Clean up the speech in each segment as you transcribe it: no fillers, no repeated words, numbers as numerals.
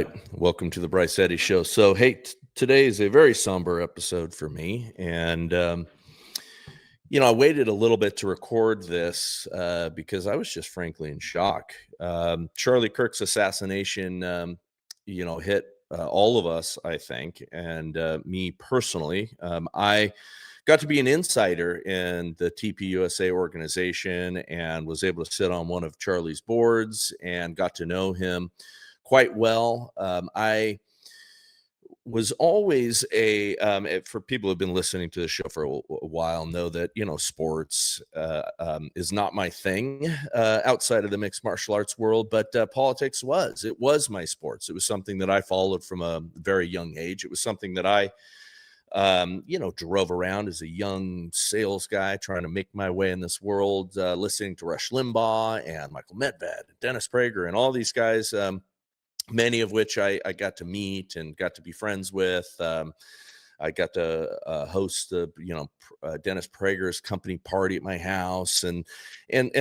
right. Welcome to the Bryce Eddy Show. So, hey, today is a very somber episode for me. And, I waited a little bit to record this because I was just frankly in shock. Charlie Kirk's assassination, hit all of us, I think, and me personally. I got to be an insider in the TPUSA organization and was able to sit on one of Charlie's boards and got to know him quite well. I was always for people who've been listening to the show for a while know that, sports is not my thing outside of the mixed martial arts world, but politics it was my sports. It was something that I followed from a very young age. It was something that I drove around as a young sales guy trying to make my way in this world, listening to Rush Limbaugh and Michael Medved, Dennis Prager, and all these guys, many of which I got to meet and got to be friends with. I got to host Dennis Prager's company party at my house, and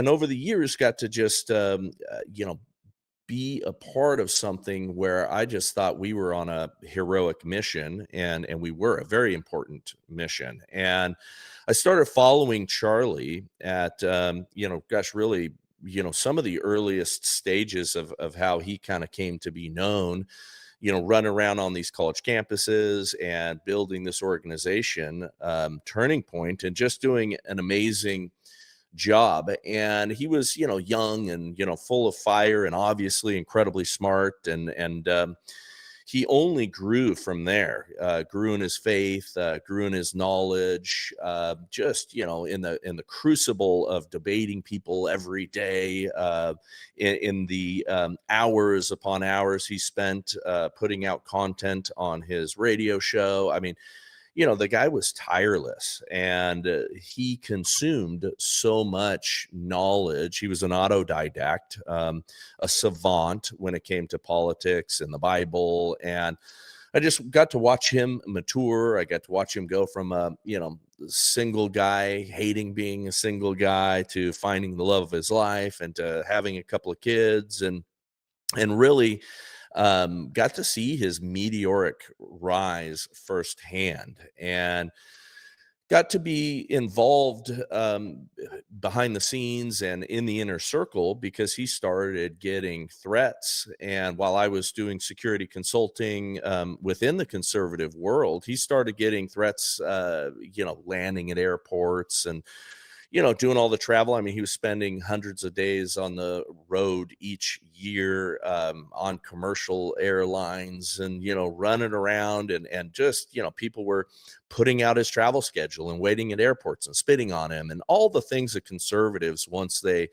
over the years got to just be a part of something where I just thought we were on a heroic mission, and we were a very important mission. And I started following Charlie at really some of the earliest stages of how he kind of came to be known, running around on these college campuses and building this organization, Turning Point, and just doing an amazing job. And he was, young and, full of fire and obviously incredibly smart. And he only grew from there, grew in his faith, grew in his knowledge, just, in the crucible of debating people every day, in the hours upon hours he spent putting out content on his radio show. I mean, the guy was tireless, and he consumed so much knowledge. He was an autodidact, a savant when it came to politics and the Bible. And I just got to watch him mature. I got to watch him go from a, single guy hating being a single guy to finding the love of his life and to having a couple of kids, and really got to see his meteoric rise firsthand, and got to be involved behind the scenes and in the inner circle because he started getting threats. And while I was doing security consulting within the conservative world, he started getting threats, landing at airports and doing all the travel. I mean, he was spending hundreds of days on the road each year on commercial airlines and, running around and just, people were putting out his travel schedule and waiting at airports and spitting on him and all the things that conservatives, once they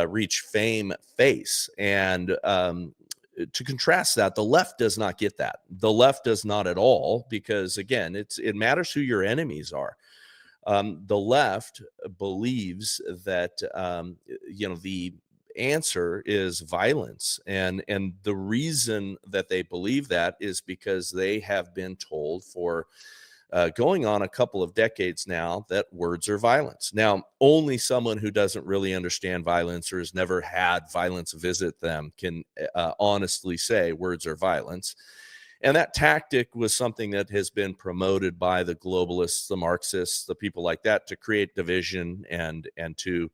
reach fame, face. And to contrast that, the left does not get that. The left does not at all, because again, it matters who your enemies are. The left believes that, the answer is violence. And the reason that they believe that is because they have been told for going on a couple of decades now that words are violence. Now, only someone who doesn't really understand violence or has never had violence visit them can honestly say words are violence. And that tactic was something that has been promoted by the globalists, the Marxists, the people like that, to create division and to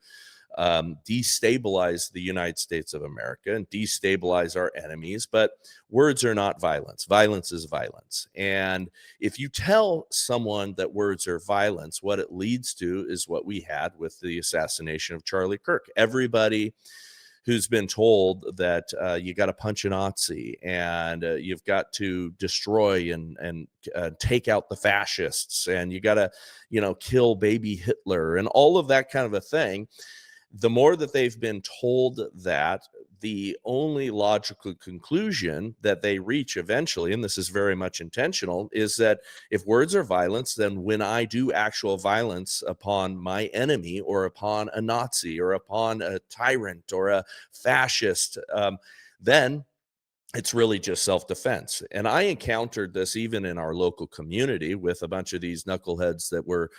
destabilize the United States of America and destabilize our enemies. But words are not violence. Violence is violence. And if you tell someone that words are violence, what it leads to is what we had with the assassination of Charlie Kirk. Everybody who's been told that you got to punch a Nazi and you've got to destroy and take out the fascists and you got to, kill baby Hitler and all of that kind of a thing. The more that they've been told that, the only logical conclusion that they reach eventually, and this is very much intentional, is that if words are violence, then when I do actual violence upon my enemy or upon a Nazi or upon a tyrant or a fascist, then it's really just self-defense. And I encountered this even in our local community with a bunch of these knuckleheads that were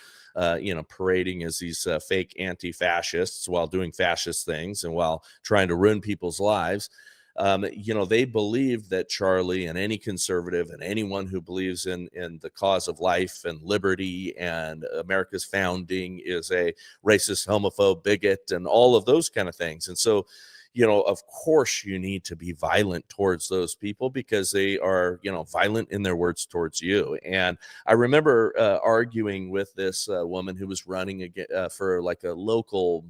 parading as these fake anti-fascists while doing fascist things and while trying to ruin people's lives. They believed that Charlie and any conservative and anyone who believes in the cause of life and liberty and America's founding is a racist, homophobe, bigot, and all of those kind of things. And so, of course, you need to be violent towards those people because they are, violent in their words towards you. And I remember arguing with this woman who was running for like a local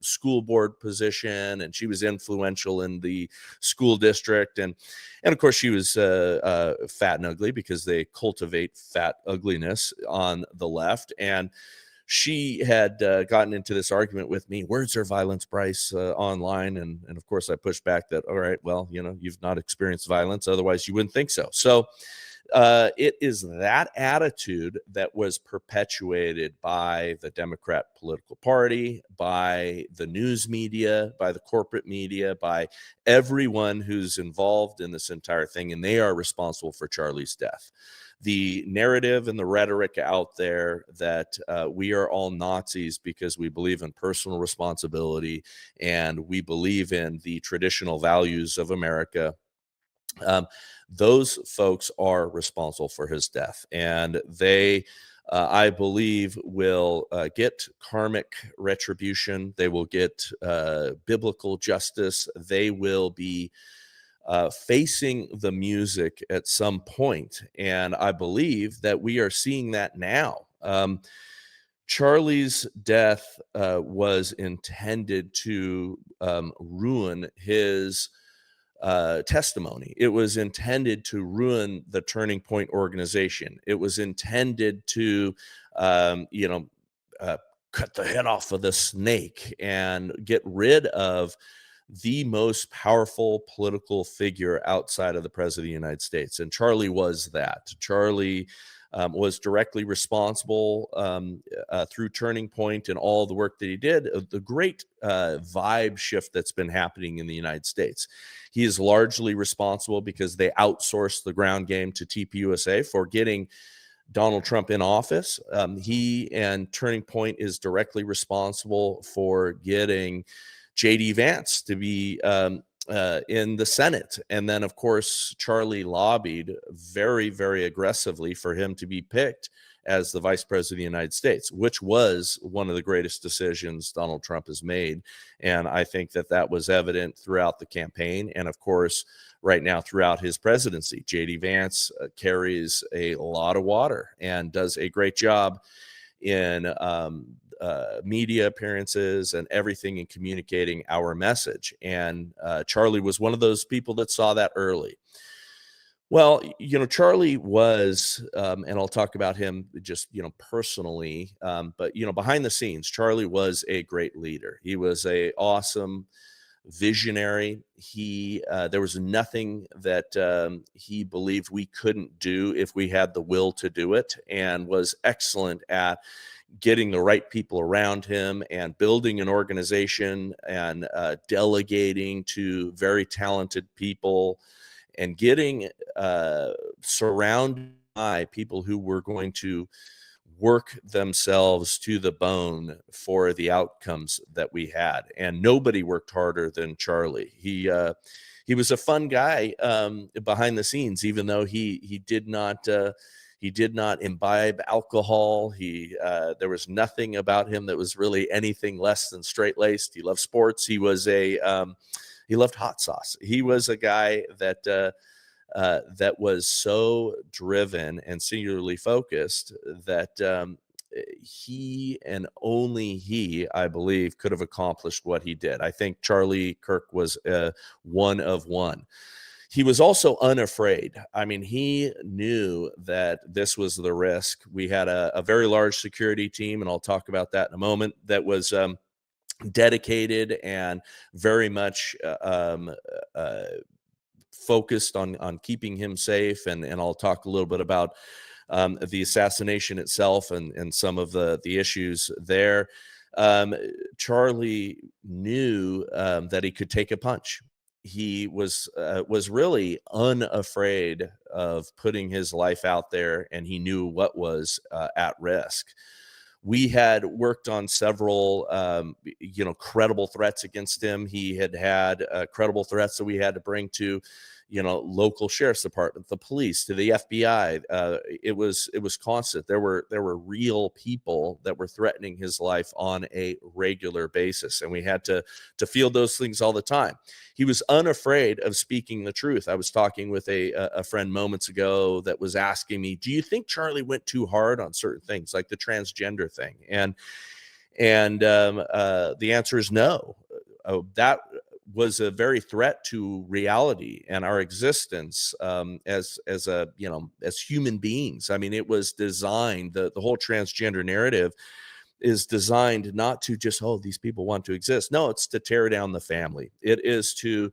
school board position, and she was influential in the school district. And of course, she was fat and ugly because they cultivate fat ugliness on the left. And she had gotten into this argument with me, words are violence, Bryce, online. And of course, I pushed back that, all right, well, you've not experienced violence. Otherwise, you wouldn't think so. So it is that attitude that was perpetuated by the Democrat political party, by the news media, by the corporate media, by everyone who's involved in this entire thing. And they are responsible for Charlie's death. The narrative and the rhetoric out there that we are all Nazis because we believe in personal responsibility and we believe in the traditional values of America. Those folks are responsible for his death, and they, I believe, will get karmic retribution. They will get biblical justice. They will be facing the music at some point, and I believe that we are seeing that now. Charlie's death was intended to ruin his testimony. It was intended to ruin the Turning Point organization. It was intended to, cut the head off of the snake and get rid of the most powerful political figure outside of the president of the United States. And Charlie was that. Charlie was directly responsible through Turning Point and all the work that he did, the great vibe shift that's been happening in the United States. He is largely responsible because they outsourced the ground game to TPUSA for getting Donald Trump in office. He and Turning Point is directly responsible for getting J.D. Vance to be in the Senate. And then, of course, Charlie lobbied very, very aggressively for him to be picked as the vice president of the United States, which was one of the greatest decisions Donald Trump has made. And I think that that was evident throughout the campaign. And of course, right now throughout his presidency, J.D. Vance carries a lot of water and does a great job in media appearances and everything in communicating our message. And Charlie was one of those people that saw that early. Well, Charlie was, and I'll talk about him just, personally, but, behind the scenes, Charlie was a great leader. He was a awesome visionary. There was nothing that he believed we couldn't do if we had the will to do it, and was excellent at getting the right people around him and building an organization and delegating to very talented people and getting surrounded by people who were going to work themselves to the bone for the outcomes that we had. And nobody worked harder than Charlie. He was a fun guy behind the scenes, even though he did not imbibe alcohol. There was nothing about him that was really anything less than straight-laced. He loved sports. He loved hot sauce. He was a guy that was so driven and singularly focused that he and only he, I believe, could have accomplished what he did. I think Charlie Kirk was one of one. He was also unafraid. I mean, he knew that this was the risk. We had a very large security team, and I'll talk about that in a moment, that was dedicated and very much focused on keeping him safe. And I'll talk a little bit about the assassination itself and some of the issues there. Charlie knew that he could take a punch. He was really unafraid of putting his life out there, and he knew what was at risk. We had worked on several, credible threats against him. He had credible threats that we had to bring to, local sheriff's department, the police, to the FBI. It was constant. There were real people that were threatening his life on a regular basis, and we had to field those things all the time. He was unafraid of speaking the truth. I was talking with a friend moments ago that was asking me, "Do you think Charlie went too hard on certain things, like the transgender thing?" And the answer is no. That was a very threat to reality and our existence, as human beings. I mean, it was designed, the whole transgender narrative is designed not to just, oh, these people want to exist. No, it's to tear down the family. It is to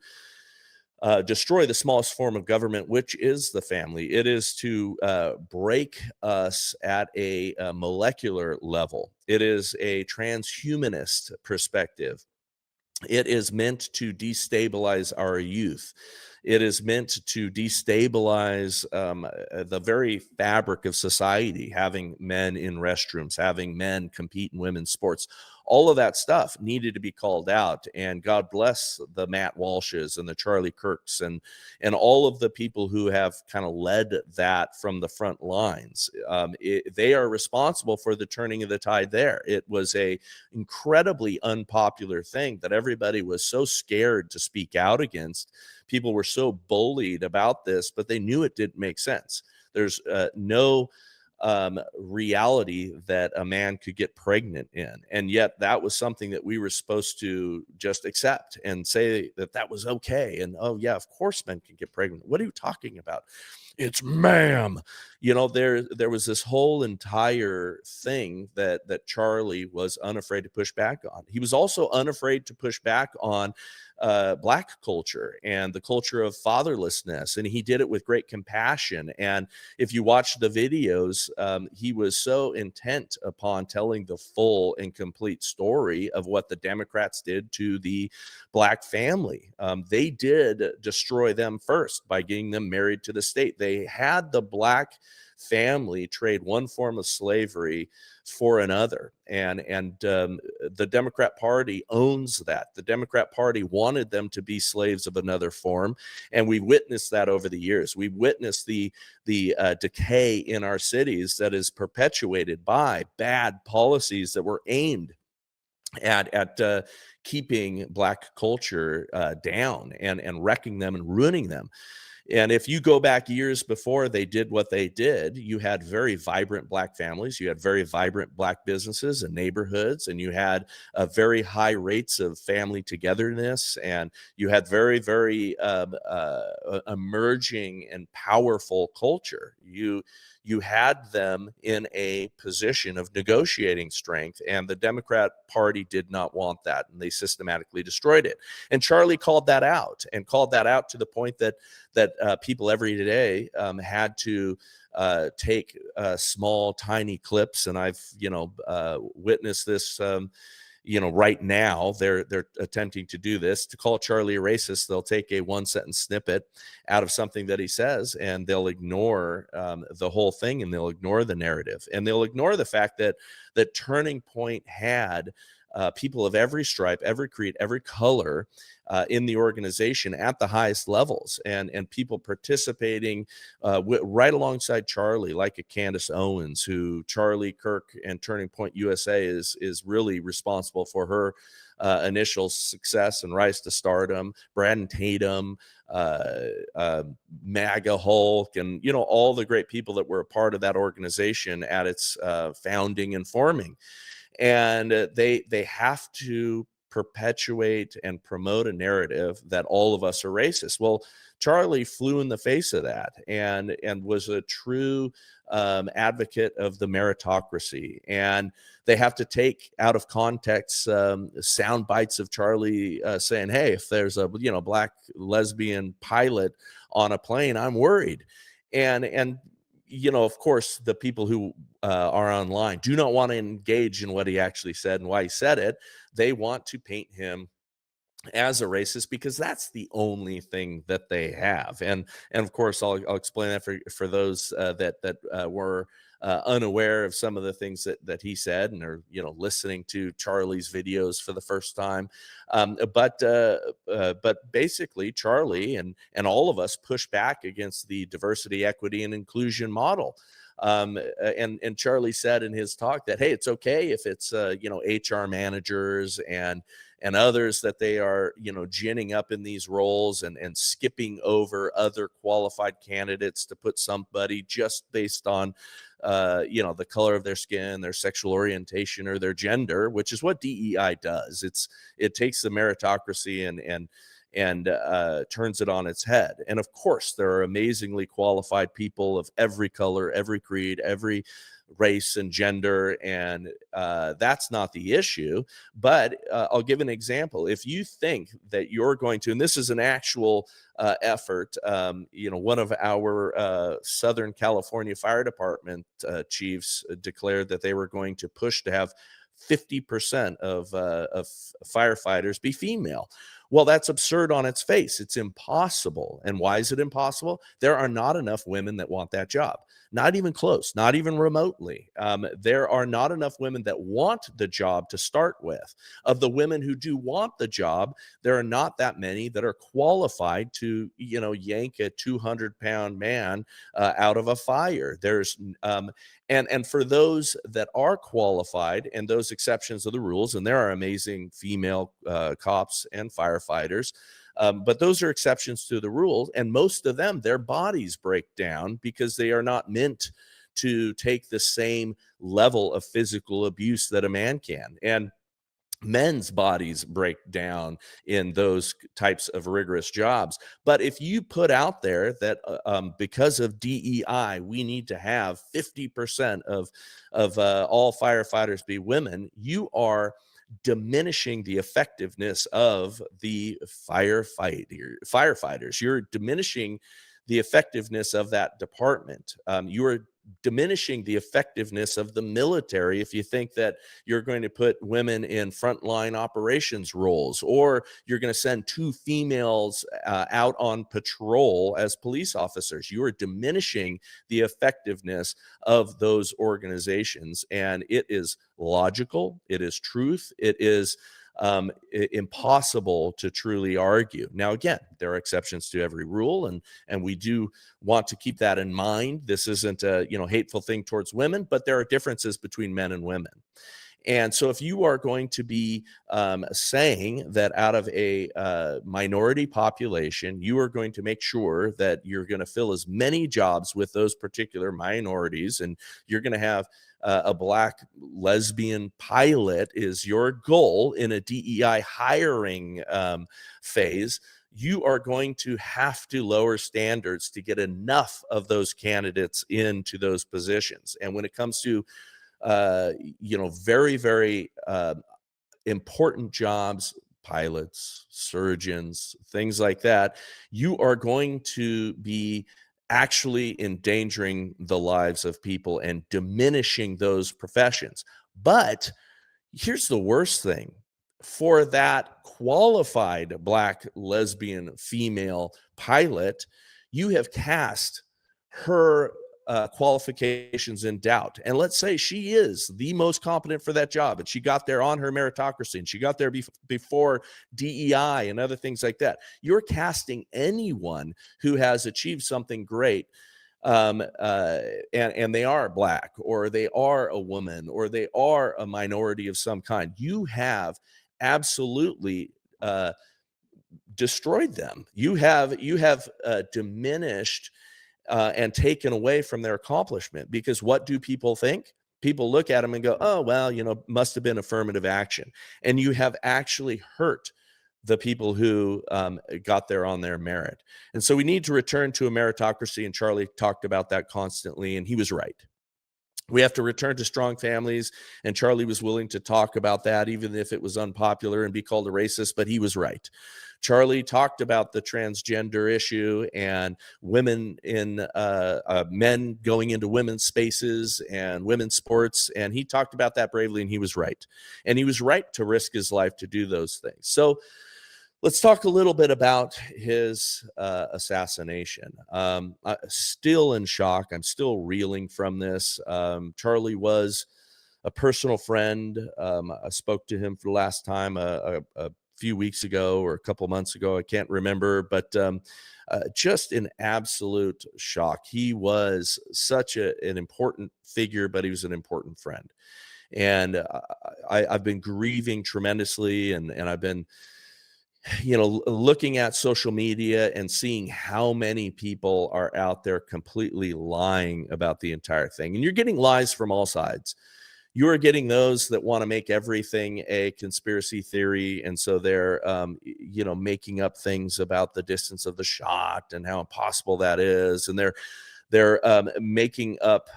destroy the smallest form of government, which is the family. It is to break us at a molecular level. It is a transhumanist perspective. It is meant to destabilize our youth. It is meant to destabilize the very fabric of society, having men in restrooms, having men compete in women's sports. All of that stuff needed to be called out. And God bless the Matt Walshes and the Charlie Kirks and all of the people who have kind of led that from the front lines. They are responsible for the turning of the tide there. It was a incredibly unpopular thing that everybody was so scared to speak out against. People were so bullied about this, but they knew it didn't make sense. There's no reality that a man could get pregnant in. And yet that was something that we were supposed to just accept and say that that was okay. And, oh yeah, of course men can get pregnant. What are you talking about? It's ma'am. There was this whole entire thing that Charlie was unafraid to push back on. He was also unafraid to push back on Black culture and the culture of fatherlessness. And he did it with great compassion. And if you watch the videos, he was so intent upon telling the full and complete story of what the Democrats did to the Black family. They did destroy them first by getting them married to the state. They had the Black family trade one form of slavery for another, and the Democrat Party owns that. The Democrat Party wanted them to be slaves of another form, and we witnessed that over the years. We witnessed the decay in our cities that is perpetuated by bad policies that were aimed at keeping Black culture down and wrecking them and ruining them. And if you go back years before they did what they did, you had very vibrant Black families, you had very vibrant Black businesses and neighborhoods, and you had very high rates of family togetherness, and you had very, very emerging and powerful culture. You had them in a position of negotiating strength, and the Democrat Party did not want that, and they systematically destroyed it. And Charlie called that out, and called that out to the point that people every day had to take small, tiny clips. And I've witnessed this. Right now they're attempting to do this, to call Charlie a racist. They'll take a one sentence snippet out of something that he says, and they'll ignore the whole thing, and they'll ignore the narrative, and they'll ignore the fact that Turning Point had people of every stripe, every creed, every color in the organization at the highest levels, and people participating right alongside Charlie, like a Candace Owens, who Charlie Kirk and Turning Point USA is really responsible for her initial success and rise to stardom. Brandon Tatum, MAGA Hulk, and all the great people that were a part of that organization at its founding and forming. And they have to perpetuate and promote a narrative that all of us are racist. Well, Charlie flew in the face of that, and was a true advocate of the meritocracy. And they have to take out of context sound bites of Charlie saying, "Hey, if there's a Black lesbian pilot on a plane, I'm worried." And of course, the people who are online do not want to engage in what he actually said and why he said it. They want to paint him as a racist because that's the only thing that they have. And of course, I'll explain that for those that were unaware of some of the things that he said and are listening to Charlie's videos for the first time. But basically, Charlie and all of us push back against the diversity, equity, and inclusion model. And Charlie said in his talk that, hey, it's okay if it's HR managers and others that they are ginning up in these roles and skipping over other qualified candidates to put somebody just based on the color of their skin, their sexual orientation, or their gender, which is what DEI does. It takes the meritocracy and turns it on its head. And of course, there are amazingly qualified people of every color, every creed, every race and gender, and that's not the issue. But I'll give an example. If you think that you're going to, and this is an actual effort, one of our Southern California Fire Department chiefs declared that they were going to push to have 50% of firefighters be female. Well, that's absurd on its face. It's impossible. And why is it impossible? There are not enough women that want that job. Not even close, not even remotely. There are not enough women that want the job to start with. Of the women who do want the job, there are not that many that are qualified to, yank a 200-pound man out of a fire. And for those that are qualified, and those exceptions of the rules, and there are amazing female cops and firefighters, but those are exceptions to the rules, and most of them, their bodies break down because they are not meant to take the same level of physical abuse that a man can. And men's bodies break down in those types of rigorous jobs. But if you put out there that because of DEI, we need to have 50% of all firefighters be women, you are diminishing the effectiveness of the firefighters. You're diminishing the effectiveness of that department. You are diminishing the effectiveness of the military if you think that you're going to put women in frontline operations roles, or you're going to send 2 females out on patrol as police officers. You are diminishing the effectiveness of those organizations, and it is logical, it is truth, it is impossible to truly argue. Now, again, there are exceptions to every rule, and we do want to keep that in mind. This isn't a hateful thing towards women, but there are differences between men and women. And so if you are going to be saying that out of a minority population, you are going to make sure that you're going to fill as many jobs with those particular minorities, and you're going to have a Black lesbian pilot is your goal in a DEI hiring phase, you are going to have to lower standards to get enough of those candidates into those positions. And when it comes to very, very important jobs, pilots, surgeons, things like that, you are going to be actually endangering the lives of people and diminishing those professions. But here's the worst thing. For that qualified Black lesbian female pilot, you have cast her qualifications in doubt. And let's say she is the most competent for that job, and she got there on her meritocracy, and she got there before DEI and other things like that. You're casting anyone who has achieved something great, and they are Black, or they are a woman, or they are a minority of some kind. You have absolutely destroyed them. You have diminished and taken away from their accomplishment, because what do people think? People look at them and go, oh, well, must have been affirmative action. And you have actually hurt the people who got there on their merit. And so we need to return to a meritocracy. And Charlie talked about that constantly, and he was right. We have to return to strong families, and Charlie was willing to talk about that, even if it was unpopular and be called a racist, but he was right. Charlie talked about the transgender issue and women in men going into women's spaces and women's sports, and he talked about that bravely, and he was right. And he was right to risk his life to do those things. So Let's talk a little bit about his assassination. Still in shock. I'm still reeling from this. Charlie was a personal friend. I spoke to him for the last time a few weeks ago or a couple months ago. I can't remember, but just in absolute shock. He was such an important figure, but he was an important friend. And I've been grieving tremendously, and I've been looking at social media and seeing how many people are out there completely lying about the entire thing. And you're getting lies from all sides. You are getting those that want to make everything a conspiracy theory. And so they're, making up things about the distance of the shot and how impossible that is. And they're making up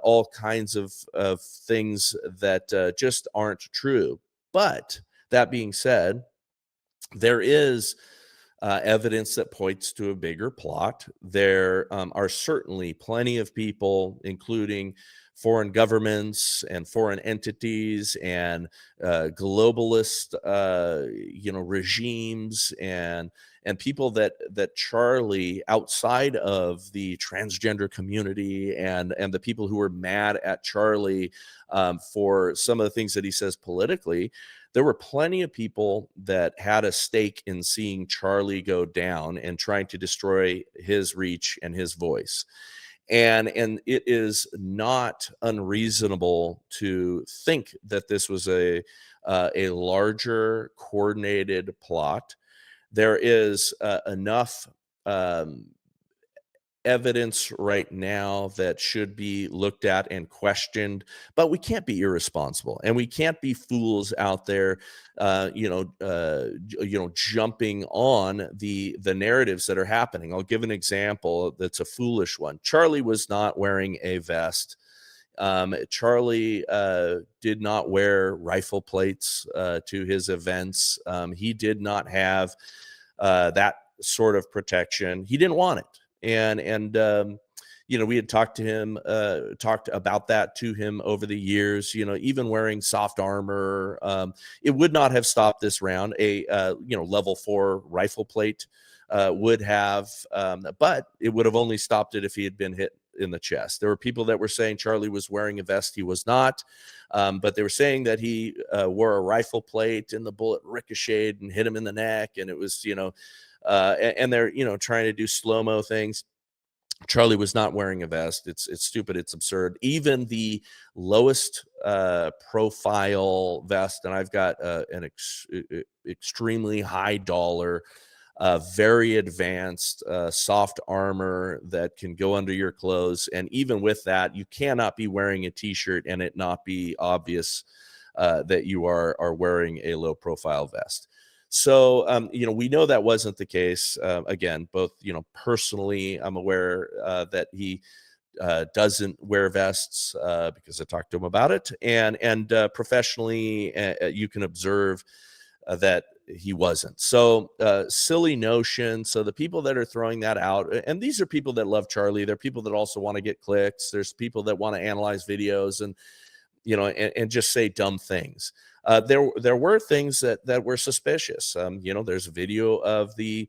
all kinds of things that just aren't true. But that being said, there is evidence that points to a bigger plot. There are certainly plenty of people, including foreign governments and foreign entities and globalist, regimes and people that Charlie, outside of the transgender community and the people who were mad at Charlie for some of the things that he says politically. There were plenty of people that had a stake in seeing Charlie go down and trying to destroy his reach and his voice. And it is not unreasonable to think that this was a larger coordinated plot. There is enough evidence right now that should be looked at and questioned, but we can't be irresponsible and we can't be fools out there jumping on the narratives that are happening. I'll give an example that's a foolish one. Charlie was not wearing a vest. Charlie did not wear rifle plates to his events. He did not have that sort of protection. He didn't want it. And we had talked about that to him over the years, even wearing soft armor. It would not have stopped this round. A level 4 rifle plate would have, but it would have only stopped it if he had been hit in the chest. There were people that were saying Charlie was wearing a vest. He was not. But they were saying that he wore a rifle plate and the bullet ricocheted and hit him in the neck. And it was, and they're, trying to do slow-mo things. Charlie was not wearing a vest. It's stupid. It's absurd. Even the lowest profile vest, and I've got an extremely high dollar, very advanced soft armor that can go under your clothes. And even with that, you cannot be wearing a t-shirt and it not be obvious that you are wearing a low profile vest. So, we know that wasn't the case. Again, both, personally, I'm aware that he doesn't wear vests because I talked to him about it. And professionally, you can observe that he wasn't. So silly notion. So the people that are throwing that out, and these are people that love Charlie. They're people that also want to get clicks. There's people that want to analyze videos and just say dumb things. There were things that were suspicious. There's a video of the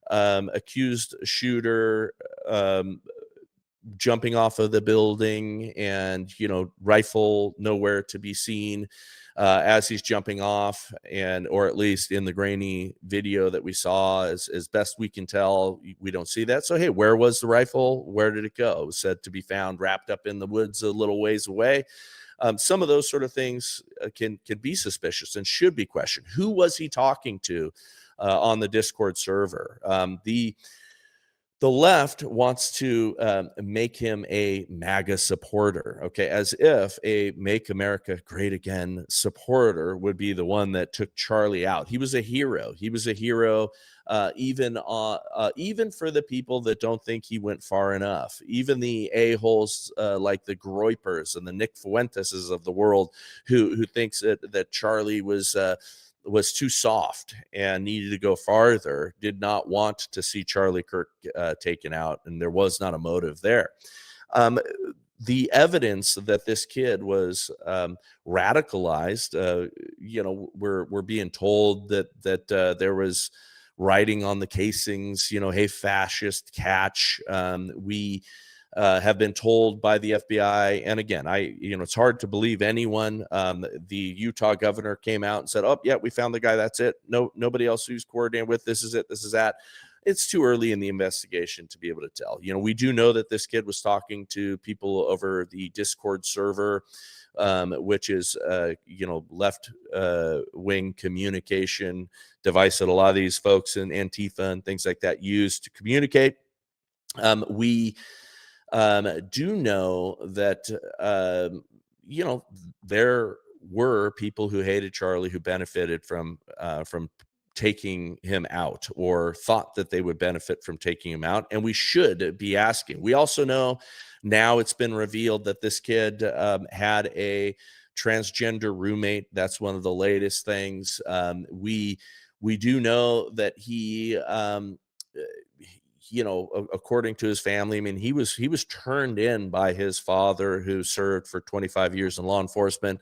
accused shooter jumping off of the building and, rifle nowhere to be seen as he's jumping off, or at least in the grainy video that we saw, as best we can tell, we don't see that. So, hey, where was the rifle? Where did it go? It was said to be found wrapped up in the woods a little ways away. Some of those sort of things can be suspicious and should be questioned. Who was he talking to on the Discord server? The left wants to make him a MAGA supporter, okay, as if a Make America Great Again supporter would be the one that took Charlie out. He was a hero. He was a hero even for the people that don't think he went far enough. Even the a-holes like the Groypers and the Nick Fuenteses of the world who thinks that Charlie was too soft and needed to go farther, did not want to see Charlie Kirk taken out, and there was not a motive there. The evidence that this kid was radicalized, we're being told that there was writing on the casings, hey, fascist, catch. We have been told by the FBI, and again, it's hard to believe anyone. The Utah governor came out and said, "Oh, yeah, we found the guy. That's it. No, nobody else who's coordinated with. This is it. This is that." It's too early in the investigation to be able to tell. We do know that this kid was talking to people over the Discord server, which is left wing communication device that a lot of these folks in Antifa and things like that use to communicate. We do know that there were people who hated Charlie who benefited from taking him out, or thought that they would benefit from taking him out, and we should be asking. We also know now it's been revealed that this kid had a transgender roommate. That's one of the latest things. We do know that he according to his family, I mean, he was turned in by his father, who served for 25 years in law enforcement.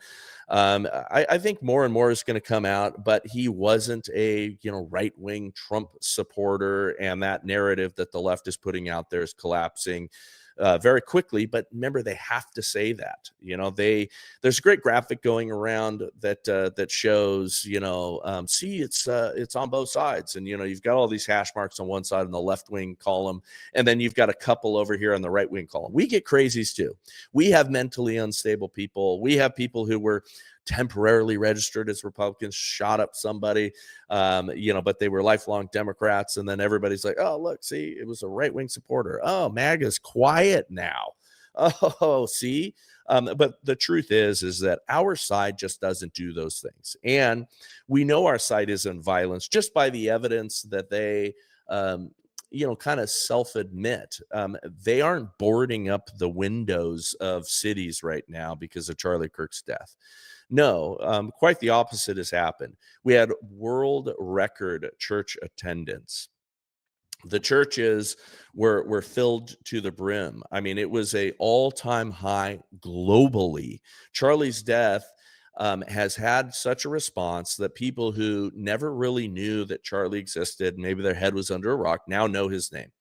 I think more and more is going to come out, but he wasn't a right-wing Trump supporter, and that narrative that the left is putting out there is collapsing very quickly. But remember, they have to say that. There's a great graphic going around that shows see, it's on both sides, and you've got all these hash marks on one side in the left wing column, and then you've got a couple over here on the right wing column. We get crazies too. We have mentally unstable people. We have people who were temporarily registered as Republicans, shot up somebody, but they were lifelong Democrats. And then everybody's like, oh, look, see, it was a right-wing supporter. Oh, MAGA's quiet now. Oh, see? But the truth is that our side just doesn't do those things. And we know our side isn't violence just by the evidence that they, kind of self-admit. They aren't boarding up the windows of cities right now because of Charlie Kirk's death. No, quite the opposite has happened. We had world record church attendance. The churches were filled to the brim. I mean, it was a all-time high globally. Charlie's death has had such a response that people who never really knew that Charlie existed, maybe their head was under a rock, now know his name.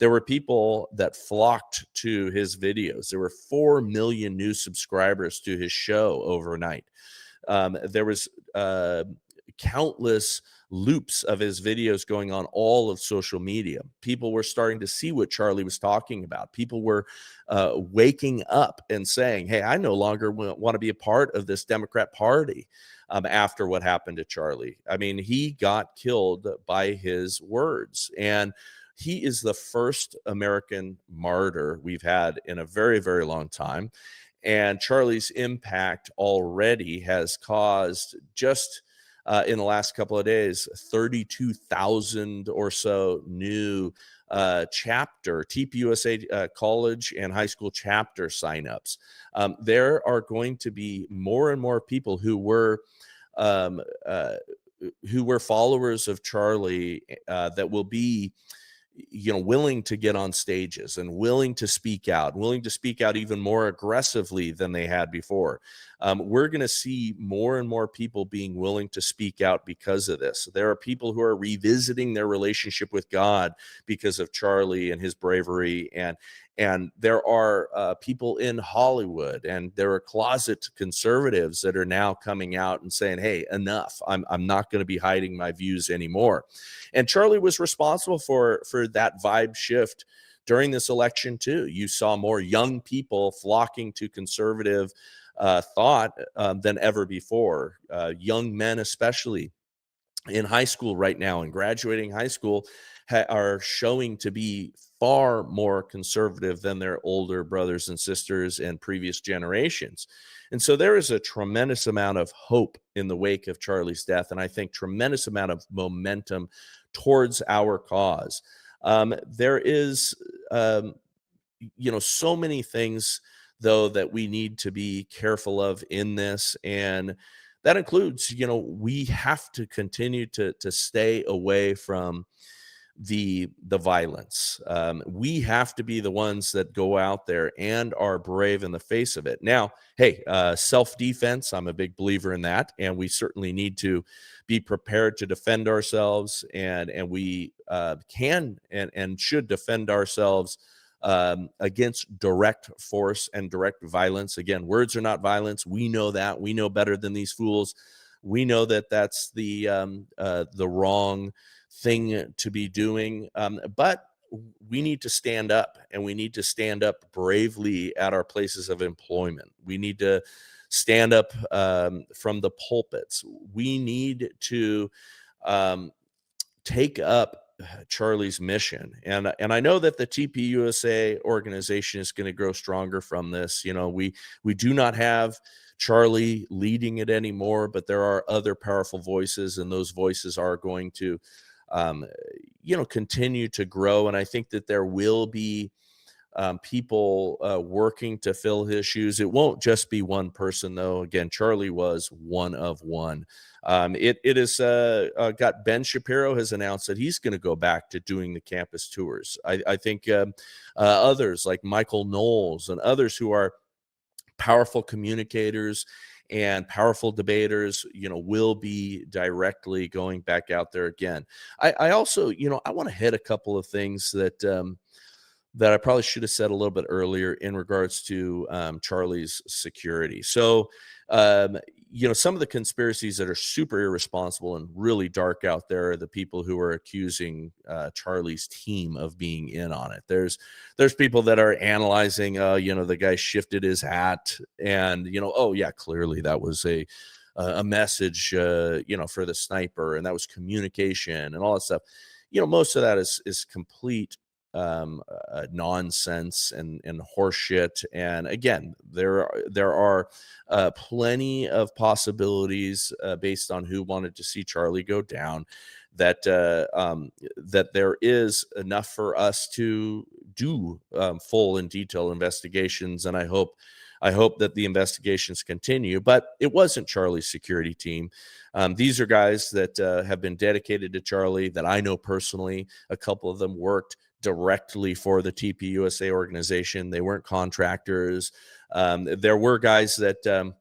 There were people that flocked to his videos. There were 4 million new subscribers to his show overnight. There was countless loops of his videos going on all of social media. People were starting to see what Charlie was talking about. People were waking up and saying, hey, I no longer want to be a part of this Democrat Party after what happened to Charlie. I mean, he got killed by his words. And he is the first American martyr we've had in a very, very long time. And Charlie's impact already has caused, just in the last couple of days, 32,000 or so new TPUSA college and high school chapter signups. There are going to be more and more people who were followers of Charlie that will be willing to get on stages and willing to speak out even more aggressively than they had before. We're going to see more and more people being willing to speak out because of this. There are people who are revisiting their relationship with God because of Charlie and his bravery. And there are people in Hollywood, and there are closet conservatives that are now coming out and saying, hey, enough. I'm not going to be hiding my views anymore. And Charlie was responsible for that vibe shift during this election too. You saw more young people flocking to conservative thought than ever before. Young men, especially in high school right now and graduating high school, are showing to be far more conservative than their older brothers and sisters and previous generations. And so there is a tremendous amount of hope in the wake of Charlie's death, and I think tremendous amount of momentum towards our cause. There is so many things, though, that we need to be careful of in this. And that includes, we have to continue to stay away from the violence. We have to be the ones that go out there and are brave in the face of it. Now, hey, self-defense, I'm a big believer in that, and we certainly need to be prepared to defend ourselves, and we can and should defend ourselves against direct force and direct violence. Again, words are not violence. We know that. We know better than these fools. We know that that's the wrong thing to be doing. But we need to stand up, and we need to stand up bravely at our places of employment. We need to stand up from the pulpits. We need to um, take up Charlie's mission. And I know that the TPUSA organization is going to grow stronger from this. You know, we do not have Charlie leading it anymore, but there are other powerful voices, and those voices are going to um, continue to grow. And I think that there will be people working to fill his shoes. It won't just be one person, though. Again, Charlie was one of one. It is got Ben Shapiro has announced that he's going to go back to doing the campus tours. I think others like Michael Knowles and others who are powerful communicators and powerful debaters, will be directly going back out there again. I also, I want to hit a couple of things that I probably should have said a little bit earlier in regards to Charlie's security. So, some of the conspiracies that are super irresponsible and really dark out there are the people who are accusing Charlie's team of being in on it. There's people that are analyzing, the guy shifted his hat, and oh yeah, clearly that was a message, for the sniper, and that was communication and all that stuff. Most of that is complete nonsense and horseshit. And again, there are plenty of possibilities based on who wanted to see Charlie go down, that that there is enough for us to do full and detailed investigations. And I hope that the investigations continue. But it wasn't Charlie's security team. These are guys that have been dedicated to Charlie, that I know personally. A couple of them worked directly for the TPUSA organization. They weren't contractors. There were guys that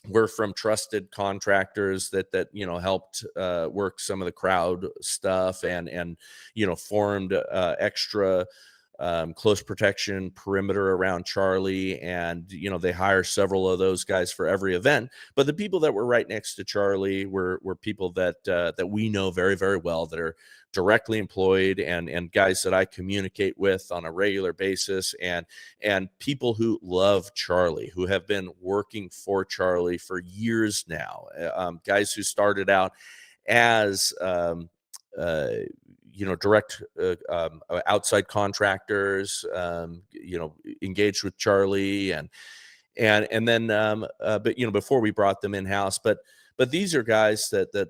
were from trusted contractors that helped work some of the crowd stuff, and formed extra close protection perimeter around Charlie. And they hire several of those guys for every event. But the people that were right next to Charlie were people that we know very, very well, that are directly employed, and guys that I communicate with on a regular basis, and people who love Charlie, who have been working for Charlie for years now. Guys who started out as direct outside contractors, engaged with Charlie, and then but before we brought them in house. But these are guys that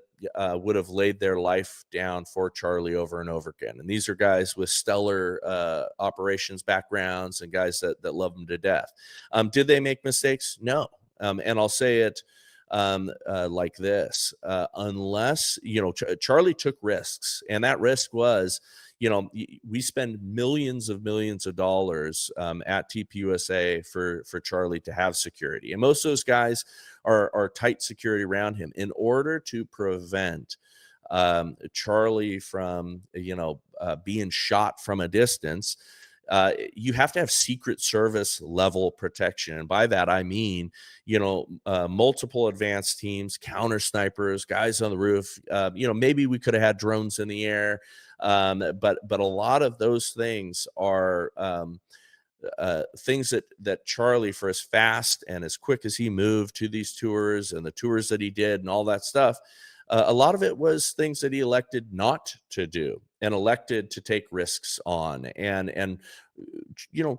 would have laid their life down for Charlie over and over again. And these are guys with stellar operations backgrounds, and guys that love him to death. Did they make mistakes? No. And I'll say it like this: unless Charlie took risks, and that risk was, we spend millions of dollars at TPUSA for Charlie to have security, and most of those guys are tight security around him in order to prevent Charlie from being shot from a distance. You have to have Secret Service level protection. And by that, I mean, multiple advanced teams, counter snipers, guys on the roof. Maybe we could have had drones in the air. But a lot of those things are things that Charlie, for as fast and as quick as he moved to these tours and the tours that he did and all that stuff, a lot of it was things that he elected not to do and elected to take risks on. And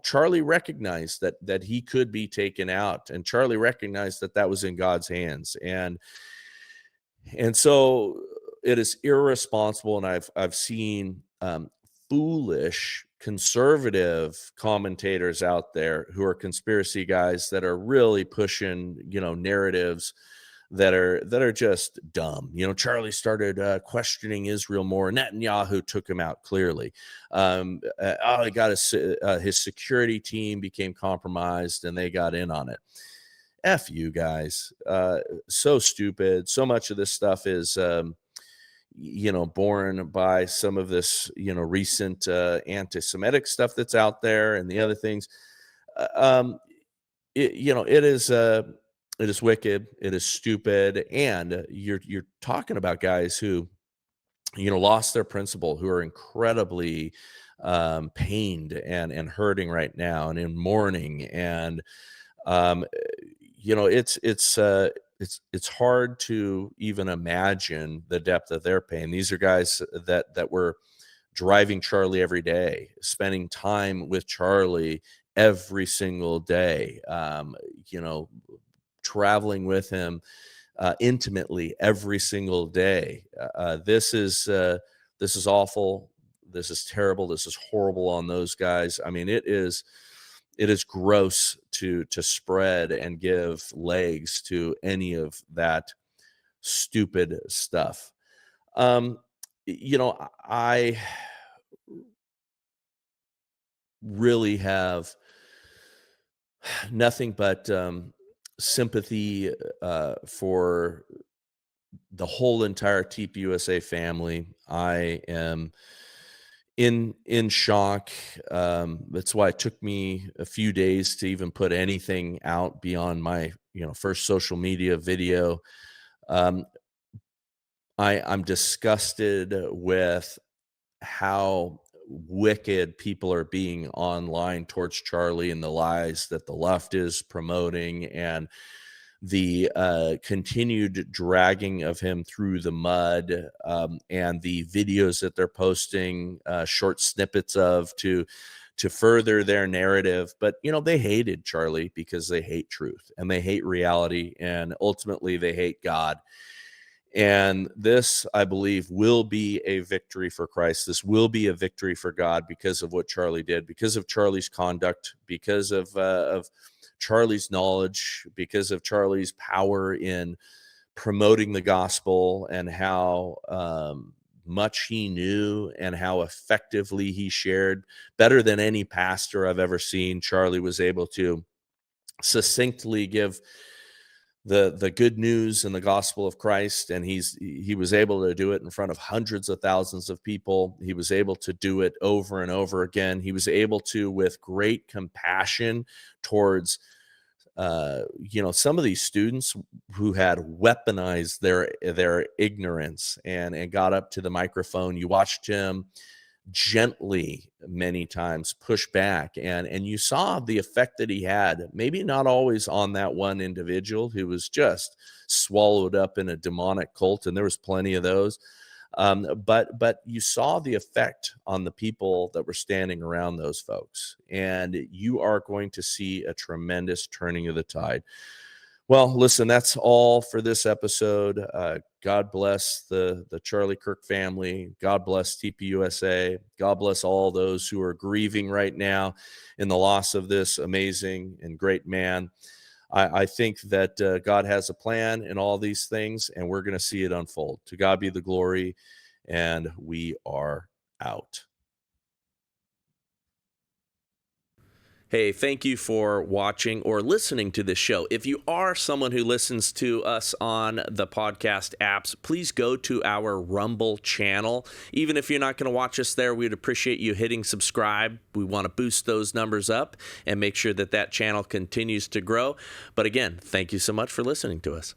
Charlie recognized that he could be taken out, and Charlie recognized that was in God's hands. And so it is irresponsible. And I've seen foolish conservative commentators out there who are conspiracy guys that are really pushing narratives that are just dumb. Charlie started questioning Israel more. Netanyahu took him out clearly. He got his security team became compromised, and they got in on it. F you guys. So stupid. So much of this stuff is born by some of this, recent anti-Semitic stuff that's out there, and the other things. Uh, um, it is wicked. It is stupid, and you're talking about guys who lost their principle, who are incredibly pained and hurting right now, and in mourning, and um, it's hard to even imagine the depth of their pain. These are guys that were driving Charlie every day, spending time with Charlie every single day, traveling with him intimately every single day. This is awful. This is terrible. This is horrible on those guys. I mean, it is gross to spread and give legs to any of that stupid stuff. I really have nothing but sympathy for the whole entire TPUSA family. I am in shock. That's why it took me a few days to even put anything out beyond my first social media video. Um, I'm disgusted with how wicked people are being online towards Charlie, and the lies that the left is promoting, and the continued dragging of him through the mud, and the videos that they're posting short snippets of to further their narrative. But they hated Charlie because they hate truth, and they hate reality, and ultimately they hate God. And this, I believe, will be a victory for Christ. This will be a victory for God because of what Charlie did, because of Charlie's conduct, because of Charlie's knowledge, because of Charlie's power in promoting the gospel, and how much he knew and how effectively he shared. Better than any pastor I've ever seen, Charlie was able to succinctly give the good news and the gospel of Christ, and he was able to do it in front of hundreds of thousands of people. He was able to do it over and over again. He was able to, with great compassion towards some of these students who had weaponized their ignorance, and got up to the microphone. You watched him gently many times push back, and you saw the effect that he had, maybe not always on that one individual who was just swallowed up in a demonic cult, and there was plenty of those, but you saw the effect on the people that were standing around those folks, and you are going to see a tremendous turning of the tide. Well, listen, that's all for this episode. God bless the Charlie Kirk family. God bless TPUSA. God bless all those who are grieving right now in the loss of this amazing and great man. I think that God has a plan in all these things, and we're going to see it unfold. To God be the glory, and we are out. Hey, thank you for watching or listening to this show. If you are someone who listens to us on the podcast apps, please go to our Rumble channel. Even if you're not going to watch us there, we'd appreciate you hitting subscribe. We want to boost those numbers up and make sure that channel continues to grow. But again, thank you so much for listening to us.